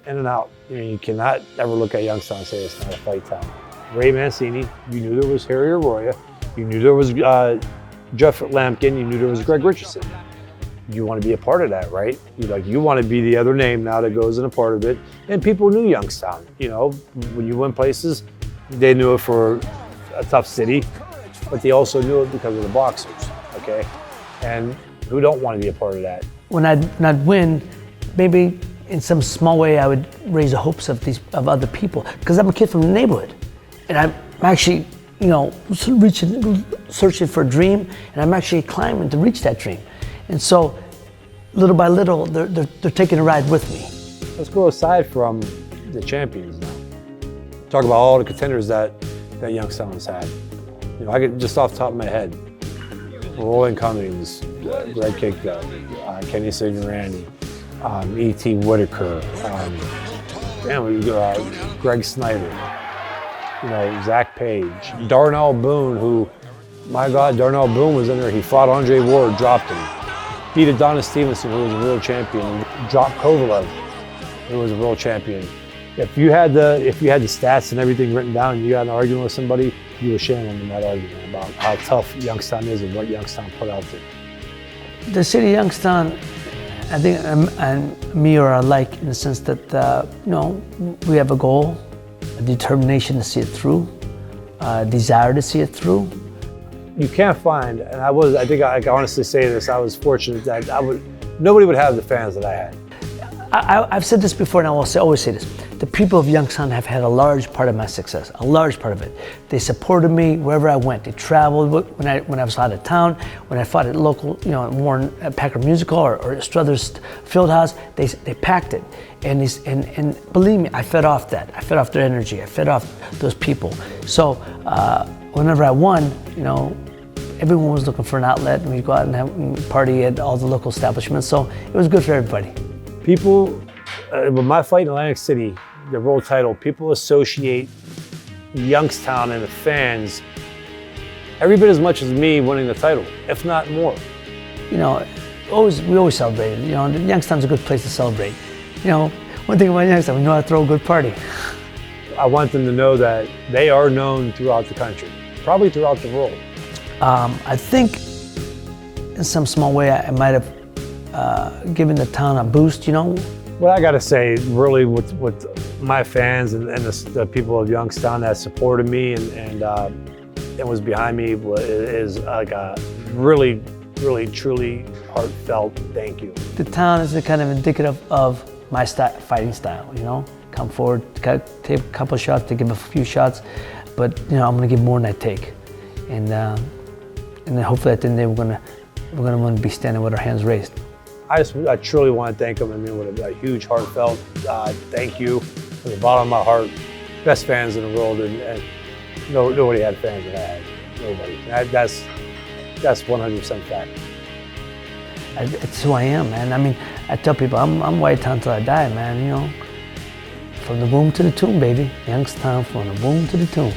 in and out. You cannot ever look at Youngstown and say it's not a fight town. Ray Mancini, you knew there was Harry Arroyo, you knew there was Jeff Lampkin, you knew there was Greg Richardson. You want to be a part of that, right? You want to be the other name now that goes in a part of it. And people knew Youngstown. When you went places, they knew it for a tough city, but they also knew it because of the boxers, okay? And who don't want to be a part of that? When I'd win, maybe in some small way I would raise the hopes of other people, because I'm a kid from the neighborhood, and I'm actually, searching for a dream, and I'm actually climbing to reach that dream. And so, little by little, they're taking a ride with me. Let's go aside from the champions now. Talk about all the contenders that Youngstown has had. I get just off the top of my head, Roland Cummings, Greg Kikko, Kenny Signorani, E.T. Whitaker, Greg Snyder, Zach Page, Darnell Boone, who, my God, Darnell Boone was in there. He fought Andre Ward, dropped him. Beat Adonis Stevenson, who was a world champion, dropped Kovalev, who was a world champion. If you had the stats and everything written down and you had an argument with somebody, you were shaming them in that argument about how tough Youngstown is and what Youngstown put out there. The city of Youngstown, I think, and me are alike in the sense that, we have a goal, a determination to see it through, a desire to see it through. You can't find, and I think I can honestly say this, I was fortunate that nobody would have the fans that I had. I've said this before, and I will always say this. The people of Youngstown have had a large part of my success, a large part of it. They supported me wherever I went. They traveled when I was out of town, when I fought at local, Warren Packer Musical or Struthers Fieldhouse. They packed it, and believe me, I fed off that. I fed off their energy. I fed off those people. So whenever I won, everyone was looking for an outlet, and we'd go out and party at all the local establishments. So it was good for everybody. People, with my fight in Atlantic City, the world title, people associate Youngstown and the fans every bit as much as me winning the title, if not more. We always celebrated. Youngstown's a good place to celebrate. One thing about Youngstown, we know how to throw a good party. I want them to know that they are known throughout the country, probably throughout the world. I think in some small way I might have given the town a boost, What I gotta say, really, with my fans and the people of Youngstown that supported me and was behind me is like a really, really, truly heartfelt thank you. The town is kind of indicative of my fighting style, Come forward, take a couple of shots, to give a few shots, but I'm gonna give more than I take, and then hopefully at the end of the day we're gonna want to be standing with our hands raised. I truly want to thank them. With a huge heartfelt thank you from the bottom of my heart. Best fans in the world, and nobody had fans that I had. Nobody. That's 100% fact. It's who I am, man. I tell people I'm White Town till I die, man. From the womb to the tomb, baby. Youngstown, from the womb to the tomb.